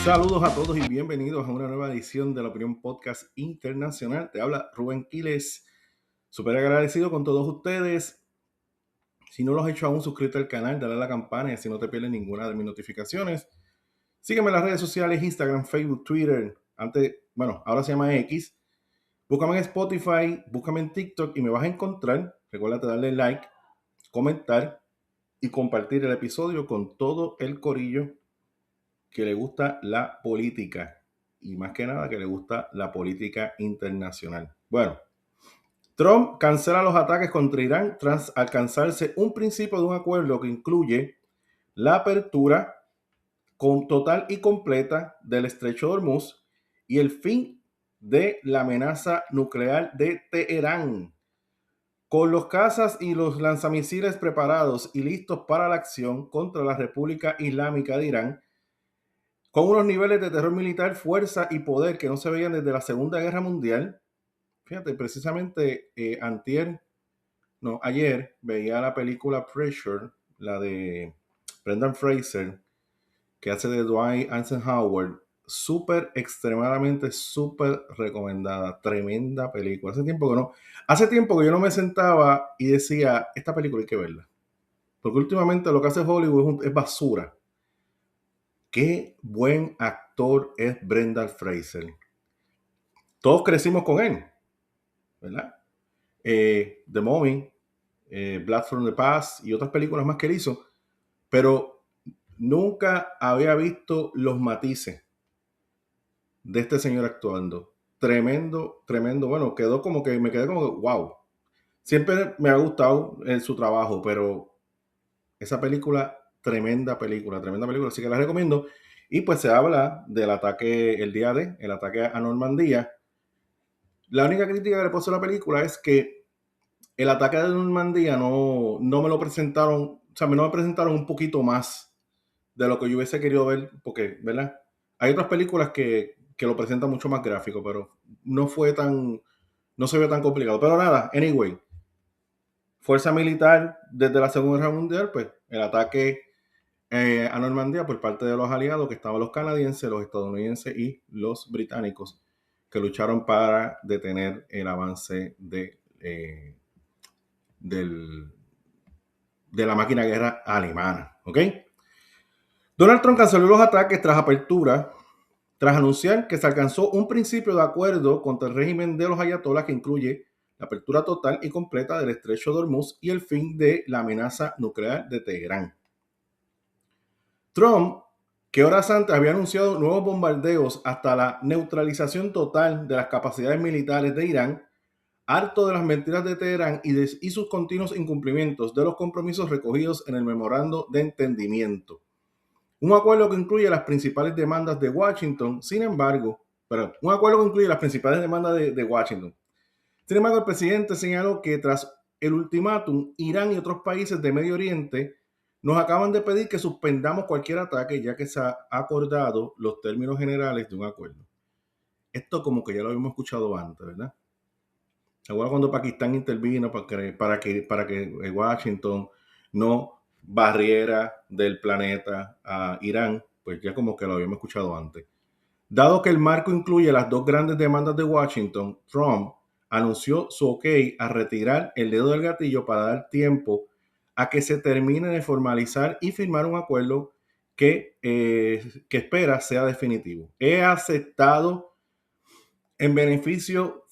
Saludos a todos y bienvenidos a una nueva edición de la Opinión Podcast Internacional. Te habla Rubén Quiles. Súper agradecido con todos ustedes. Si no lo has hecho aún, suscríbete al canal, dale a la campana y así no te pierdes ninguna de mis notificaciones. Sígueme en las redes sociales, Instagram, Facebook, Twitter. Ahora se llama X. Búscame en Spotify, búscame en TikTok y me vas a encontrar. Recuerda darle like, comentar y compartir el episodio con todo el corillo que le gusta la política y más que nada que le gusta la política internacional. Bueno, Trump cancela los ataques contra Irán tras alcanzarse un principio de un acuerdo que incluye la apertura total y completa del estrecho de Hormuz y el fin de la amenaza nuclear de Teherán. Con los cazas y los lanzamisiles preparados y listos para la acción contra la República Islámica de Irán, con unos niveles de terror militar, fuerza y poder que no se veían desde la Segunda Guerra Mundial. Fíjate, precisamente ayer veía la película Pressure, la de Brendan Fraser, que hace de Dwight Eisenhower. Extremadamente súper recomendada. Tremenda película. Hace tiempo que yo no me sentaba y decía, esta película hay que verla. Porque últimamente lo que hace Hollywood es basura. Qué buen actor es Brendan Fraser. Todos crecimos con él, ¿verdad? The Mummy, Blast from the Past y otras películas más que él hizo, pero nunca había visto los matices de este señor actuando. Tremendo. Bueno, me quedé como que, wow. Siempre me ha gustado su trabajo, pero esa película, tremenda película, así que la recomiendo. Y pues se habla del ataque, el ataque a Normandía. La única crítica que le puedo a la película es que el ataque de Normandía no me lo presentaron, no me presentaron un poquito más de lo que yo hubiese querido ver, porque, ¿verdad? Hay otras películas que lo presentan mucho más gráfico, pero no se ve tan complicado. Pero nada, anyway, fuerza militar desde la Segunda Guerra Mundial, pues el ataque a Normandía por parte de los aliados, que estaban los canadienses, los estadounidenses y los británicos, que lucharon para detener el avance de la máquina de guerra alemana. ¿Ok? Donald Trump canceló los ataques tras anunciar que se alcanzó un principio de acuerdo contra el régimen de los ayatolás que incluye la apertura total y completa del estrecho de Hormuz y el fin de la amenaza nuclear de Teherán. Trump, que horas antes había anunciado nuevos bombardeos hasta la neutralización total de las capacidades militares de Irán, harto de las mentiras de Teherán y sus continuos incumplimientos de los compromisos recogidos en el memorando de entendimiento. Un acuerdo que incluye las principales demandas de Washington, Sin embargo, el presidente señaló que tras el ultimátum, Irán y otros países de Medio Oriente nos acaban de pedir que suspendamos cualquier ataque ya que se ha acordado los términos generales de un acuerdo. Esto como que ya lo habíamos escuchado antes, ¿verdad? Ahora cuando Pakistán intervino para que Washington no barriera del planeta a Irán, pues ya como que lo habíamos escuchado antes. Dado que el marco incluye las dos grandes demandas de Washington, Trump anunció su ok a retirar el dedo del gatillo para dar tiempo a que se termine de formalizar y firmar un acuerdo que espera sea definitivo. He aceptado en beneficio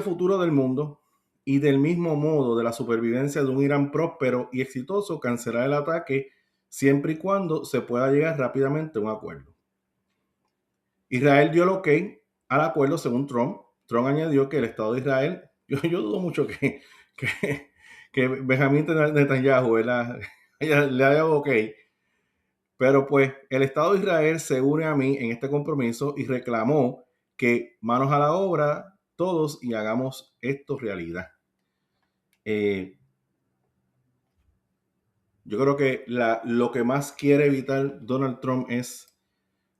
futuro del mundo y del mismo modo de la supervivencia de un Irán próspero y exitoso, cancelar el ataque siempre y cuando se pueda llegar rápidamente a un acuerdo. Israel dio el ok al acuerdo según Trump. Trump añadió que el Estado de Israel, yo dudo mucho que Benjamín Netanyahu le haya dado ok, pero pues el Estado de Israel se une a mí en este compromiso y reclamó que manos a la obra todos y hagamos esto realidad. Yo creo que lo que más quiere evitar Donald Trump es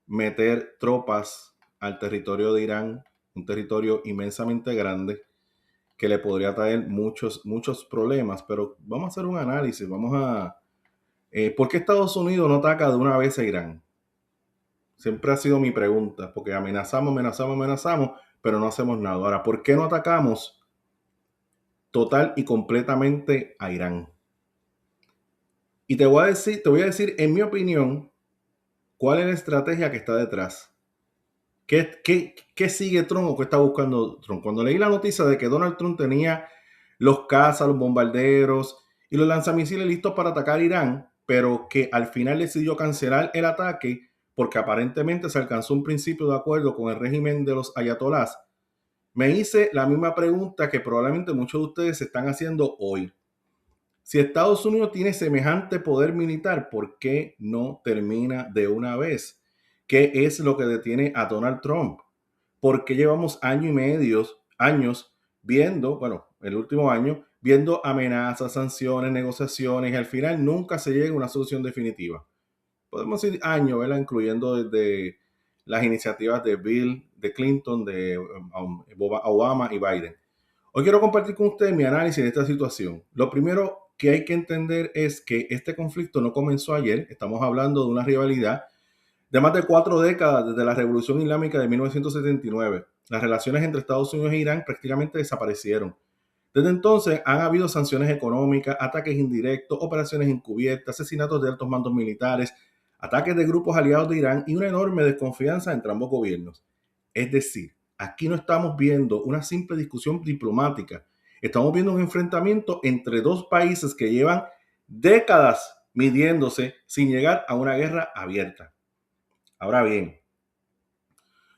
meter tropas al territorio de Irán, un territorio inmensamente grande que le podría traer muchos problemas, pero vamos a hacer un análisis, ¿por qué Estados Unidos no ataca de una vez a Irán? Siempre ha sido mi pregunta, porque amenazamos, pero no hacemos nada. Ahora, ¿por qué no atacamos total y completamente a Irán? Y te voy a decir, en mi opinión, cuál es la estrategia que está detrás. ¿Qué sigue Trump o qué está buscando Trump? Cuando leí la noticia de que Donald Trump tenía los cazas, los bombarderos y los lanzamisiles listos para atacar Irán, pero que al final decidió cancelar el ataque porque aparentemente se alcanzó un principio de acuerdo con el régimen de los ayatolás, me hice la misma pregunta que probablemente muchos de ustedes se están haciendo hoy. Si Estados Unidos tiene semejante poder militar, ¿por qué no termina de una vez? ¿Qué es lo que detiene a Donald Trump? ¿Por qué llevamos años viendo, bueno, el último año, viendo amenazas, sanciones, negociaciones y al final nunca se llega a una solución definitiva? Podemos decir años, ¿verdad? Incluyendo desde las iniciativas de Bill, de Clinton, de Obama y Biden. Hoy quiero compartir con ustedes mi análisis de esta situación. Lo primero que hay que entender es que este conflicto no comenzó ayer. Estamos hablando de una rivalidad de más de 4 décadas desde la Revolución Islámica de 1979. Las relaciones entre Estados Unidos e Irán prácticamente desaparecieron. Desde entonces han habido sanciones económicas, ataques indirectos, operaciones encubiertas, asesinatos de altos mandos militares, ataques de grupos aliados de Irán y una enorme desconfianza entre ambos gobiernos. Es decir, aquí no estamos viendo una simple discusión diplomática, estamos viendo un enfrentamiento entre dos países que llevan décadas midiéndose sin llegar a una guerra abierta. Ahora bien,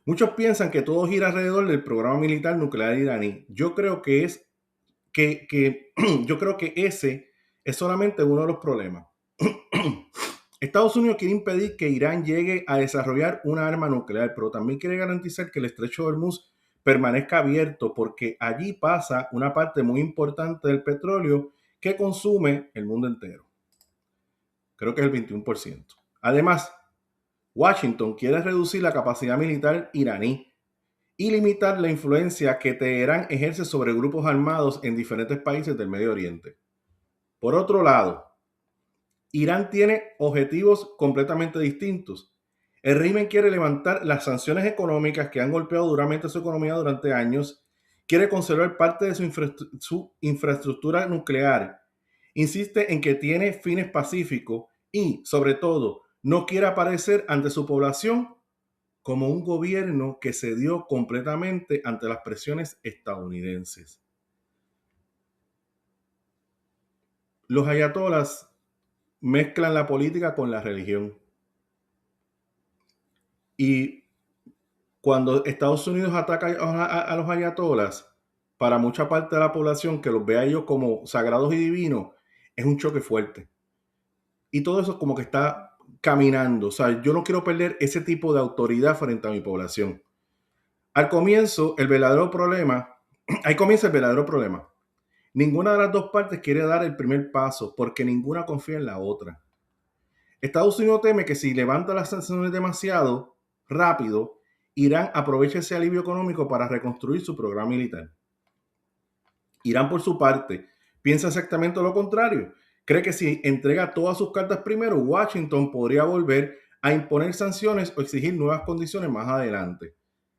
muchos piensan que todo gira alrededor del programa militar nuclear iraní. Yo creo que yo creo que ese es solamente uno de los problemas. Estados Unidos quiere impedir que Irán llegue a desarrollar una arma nuclear, pero también quiere garantizar que el estrecho de Hormuz permanezca abierto porque allí pasa una parte muy importante del petróleo que consume el mundo entero. Creo que es el 21%. Además, Washington quiere reducir la capacidad militar iraní y limitar la influencia que Teherán ejerce sobre grupos armados en diferentes países del Medio Oriente. Por otro lado, Irán tiene objetivos completamente distintos. El régimen quiere levantar las sanciones económicas que han golpeado duramente su economía durante años, quiere conservar parte de su infraestructura nuclear, insiste en que tiene fines pacíficos y, sobre todo, no quiere aparecer ante su población como un gobierno que cedió completamente ante las presiones estadounidenses. Los ayatolas mezclan la política con la religión. Y cuando Estados Unidos ataca a los ayatolas, para mucha parte de la población que los ve a ellos como sagrados y divinos, es un choque fuerte. Y todo eso como que está caminando. O sea, yo no quiero perder ese tipo de autoridad frente a mi población. Al comienzo, ahí comienza el verdadero problema. Ninguna de las dos partes quiere dar el primer paso porque ninguna confía en la otra. Estados Unidos teme que si levanta las sanciones demasiado rápido, Irán aprovecha ese alivio económico para reconstruir su programa militar. Irán, por su parte, piensa exactamente lo contrario. Cree que si entrega todas sus cartas primero, Washington podría volver a imponer sanciones o exigir nuevas condiciones más adelante.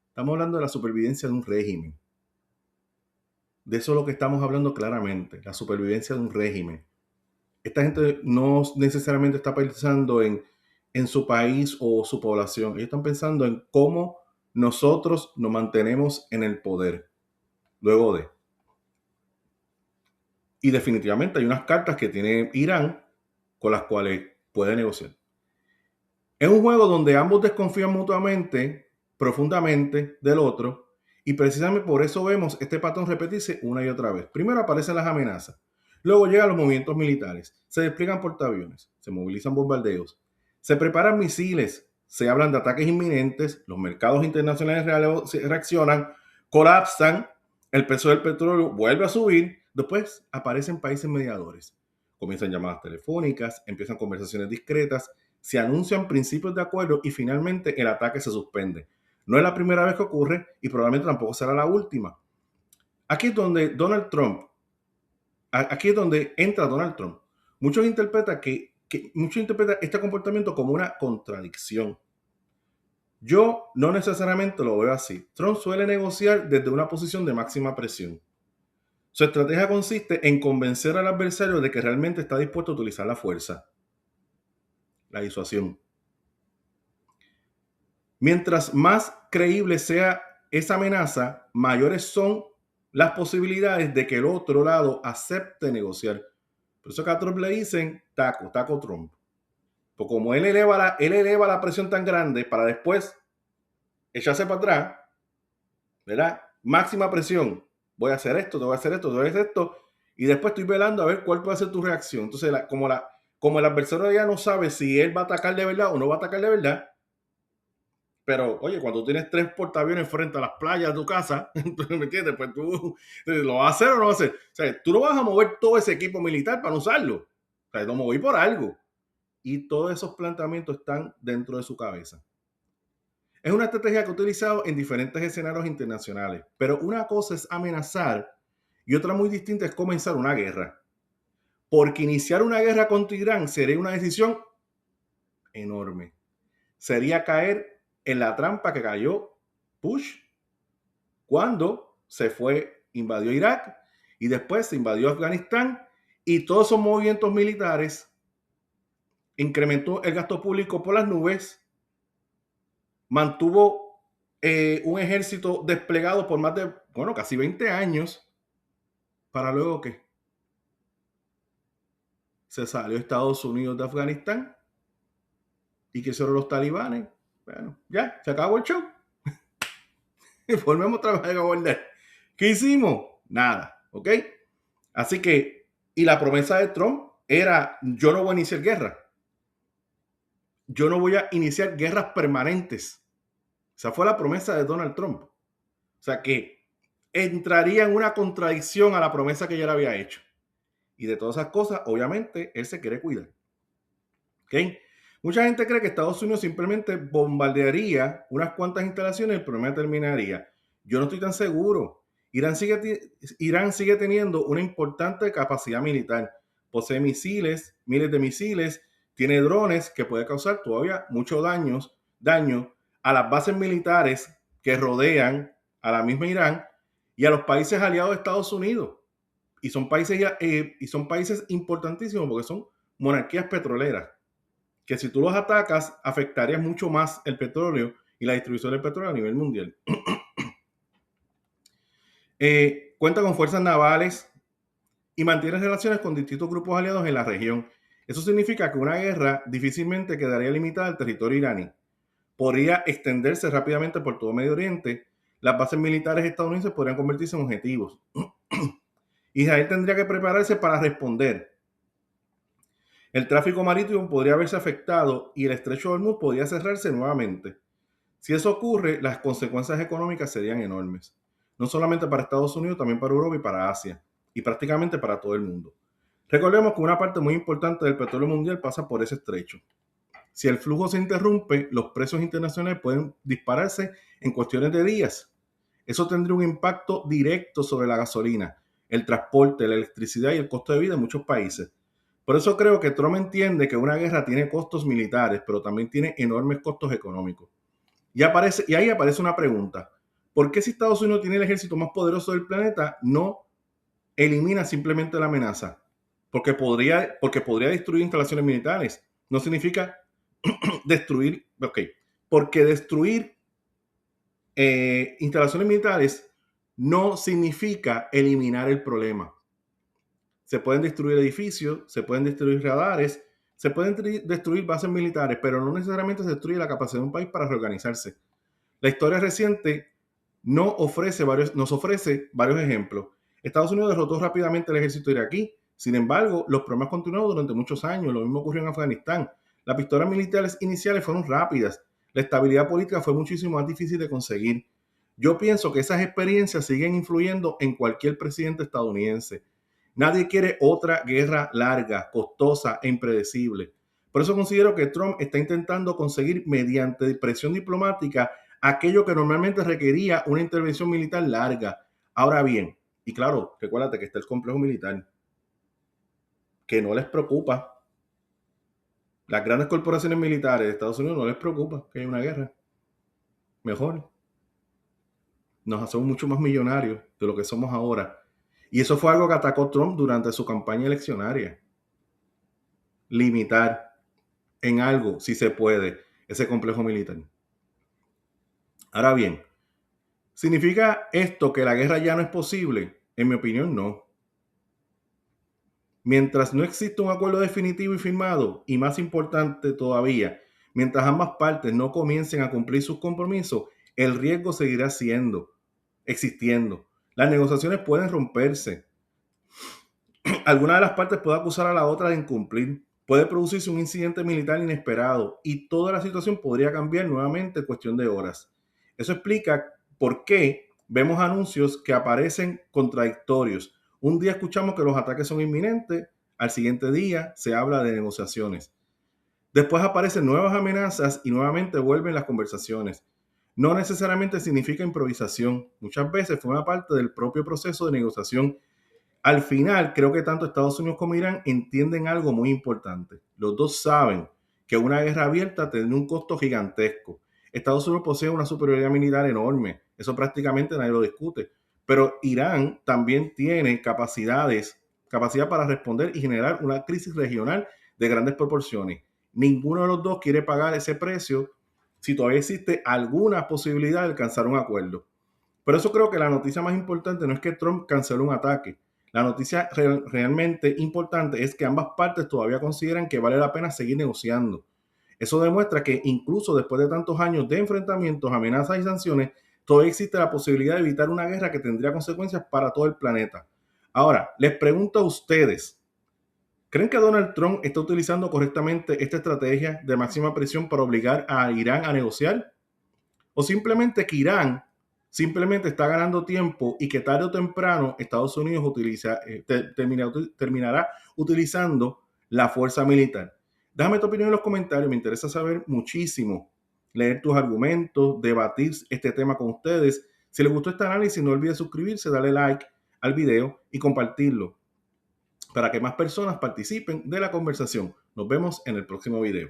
Estamos hablando de la supervivencia de un régimen. De eso es lo que estamos hablando claramente, la supervivencia de un régimen. Esta gente no necesariamente está pensando en su país o su población. Ellos están pensando en cómo nosotros nos mantenemos en el poder luego de. Y definitivamente hay unas cartas que tiene Irán con las cuales puede negociar. Es un juego donde ambos desconfían mutuamente, profundamente del otro, y precisamente por eso vemos este patrón repetirse una y otra vez. Primero aparecen las amenazas, luego llegan los movimientos militares, se despliegan portaaviones, se movilizan bombardeos, se preparan misiles, se hablan de ataques inminentes, los mercados internacionales reaccionan, colapsan, el precio del petróleo vuelve a subir, después aparecen países mediadores. Comienzan llamadas telefónicas, empiezan conversaciones discretas, se anuncian principios de acuerdo y finalmente el ataque se suspende. No es la primera vez que ocurre y probablemente tampoco será la última. Aquí es donde entra Donald Trump. Muchos interpretan este comportamiento como una contradicción. Yo no necesariamente lo veo así. Trump suele negociar desde una posición de máxima presión. Su estrategia consiste en convencer al adversario de que realmente está dispuesto a utilizar la fuerza, la disuasión. Mientras más creíble sea esa amenaza, mayores son las posibilidades de que el otro lado acepte negociar. Por eso que a Trump le dicen taco Trump. Porque como él eleva la presión tan grande para después echarse para atrás, ¿verdad? Máxima presión. Voy a hacer esto, te voy a hacer esto, te voy a hacer esto. Y después estoy velando a ver cuál puede ser tu reacción. Entonces, como el adversario ya no sabe si él va a atacar de verdad o no va a atacar de verdad, pero oye, cuando tú tienes 3 portaaviones frente a las playas de tu casa, ¿me entiendes? Pues tú lo vas a hacer o no vas a hacer. O sea, tú no vas a mover todo ese equipo militar para no usarlo. O sea, lo moví por algo. Y todos esos planteamientos están dentro de su cabeza. Es una estrategia que ha utilizado en diferentes escenarios internacionales, pero una cosa es amenazar y otra muy distinta es comenzar una guerra. Porque iniciar una guerra contra Irán sería una decisión enorme. Sería caer en la trampa que cayó Bush cuando se fue, invadió Irak y después se invadió Afganistán y todos esos movimientos militares incrementó el gasto público por las nubes, mantuvo un ejército desplegado por más de, bueno, casi 20 años, para luego que se salió Estados Unidos de Afganistán y que hicieron los talibanes. Bueno, ya, se acabó el show. Y volvemos otra vez a gobernar. ¿Qué hicimos? Nada, ¿ok? Así que, y la promesa de Trump era, yo no voy a iniciar guerra. Yo no voy a iniciar guerras permanentes. Esa fue la promesa de Donald Trump. O sea que entraría en una contradicción a la promesa que ya le había hecho. Y de todas esas cosas, obviamente, él se quiere cuidar. ¿Okay? Mucha gente cree que Estados Unidos simplemente bombardearía unas cuantas instalaciones y el problema terminaría. Yo no estoy tan seguro. Irán sigue teniendo una importante capacidad militar. Posee misiles, miles de misiles, tiene drones que puede causar todavía mucho daño a las bases militares que rodean a la misma Irán y a los países aliados de Estados Unidos. Y son países importantísimos porque son monarquías petroleras que si tú los atacas, afectaría mucho más el petróleo y la distribución del petróleo a nivel mundial. Cuenta con fuerzas navales y mantiene relaciones con distintos grupos aliados en la región. Eso significa que una guerra difícilmente quedaría limitada al territorio iraní. Podría extenderse rápidamente por todo Medio Oriente. Las bases militares estadounidenses podrían convertirse en objetivos. Israel tendría que prepararse para responder. El tráfico marítimo podría verse afectado y el estrecho de Hormuz podría cerrarse nuevamente. Si eso ocurre, las consecuencias económicas serían enormes, no solamente para Estados Unidos, también para Europa y para Asia, y prácticamente para todo el mundo. Recordemos que una parte muy importante del petróleo mundial pasa por ese estrecho. Si el flujo se interrumpe, los precios internacionales pueden dispararse en cuestiones de días. Eso tendría un impacto directo sobre la gasolina, el transporte, la electricidad y el costo de vida en muchos países. Por eso creo que Trump entiende que una guerra tiene costos militares, pero también tiene enormes costos económicos. Y ahí aparece una pregunta. ¿Por qué si Estados Unidos tiene el ejército más poderoso del planeta, no elimina simplemente la amenaza? Porque podría destruir instalaciones militares. No significa destruir, ok, porque destruir instalaciones militares no significa eliminar el problema. Se pueden destruir edificios, se pueden destruir radares, se pueden destruir bases militares, pero no necesariamente se destruye la capacidad de un país para reorganizarse. La historia reciente nos ofrece varios ejemplos. Estados Unidos derrotó rápidamente el ejército iraquí. Sin embargo, los problemas continuaron durante muchos años. Lo mismo ocurrió en Afganistán. Las victorias militares iniciales fueron rápidas. La estabilidad política fue muchísimo más difícil de conseguir. Yo pienso que esas experiencias siguen influyendo en cualquier presidente estadounidense. Nadie quiere otra guerra larga, costosa e impredecible. Por eso considero que Trump está intentando conseguir mediante presión diplomática aquello que normalmente requería una intervención militar larga. Ahora bien, y claro, recuérdate que está el complejo militar, que no les preocupa. Las grandes corporaciones militares de Estados Unidos no les preocupa que haya una guerra. mejor. Nos hacemos mucho más millonarios de lo que somos ahora. Y eso fue algo que atacó Trump durante su campaña eleccionaria. Limitar en algo, si se puede, ese complejo militar. Ahora bien, ¿significa esto que la guerra ya no es posible? En mi opinión, no. Mientras no exista un acuerdo definitivo y firmado, y más importante todavía, mientras ambas partes no comiencen a cumplir sus compromisos, el riesgo seguirá existiendo. Las negociaciones pueden romperse. Alguna de las partes puede acusar a la otra de incumplir. Puede producirse un incidente militar inesperado y toda la situación podría cambiar nuevamente en cuestión de horas. Eso explica por qué vemos anuncios que aparecen contradictorios. Un día escuchamos que los ataques son inminentes, al siguiente día se habla de negociaciones. Después aparecen nuevas amenazas y nuevamente vuelven las conversaciones. No necesariamente significa improvisación. Muchas veces fue una parte del propio proceso de negociación. Al final, creo que tanto Estados Unidos como Irán entienden algo muy importante. Los dos saben que una guerra abierta tiene un costo gigantesco. Estados Unidos posee una superioridad militar enorme. Eso prácticamente nadie lo discute. Pero Irán también tiene capacidad para responder y generar una crisis regional de grandes proporciones. Ninguno de los dos quiere pagar ese precio si todavía existe alguna posibilidad de alcanzar un acuerdo. Por eso creo que la noticia más importante no es que Trump canceló un ataque. La noticia realmente importante es que ambas partes todavía consideran que vale la pena seguir negociando. Eso demuestra que incluso después de tantos años de enfrentamientos, amenazas y sanciones, todavía existe la posibilidad de evitar una guerra que tendría consecuencias para todo el planeta. Ahora, les pregunto a ustedes, ¿creen que Donald Trump está utilizando correctamente esta estrategia de máxima presión para obligar a Irán a negociar? ¿O simplemente que Irán simplemente está ganando tiempo y que tarde o temprano Estados Unidos terminará utilizando la fuerza militar? Déjame tu opinión en los comentarios, me interesa saber muchísimo, leer tus argumentos, debatir este tema con ustedes. Si les gustó este análisis, no olvides suscribirse, darle like al video y compartirlo para que más personas participen de la conversación. Nos vemos en el próximo video.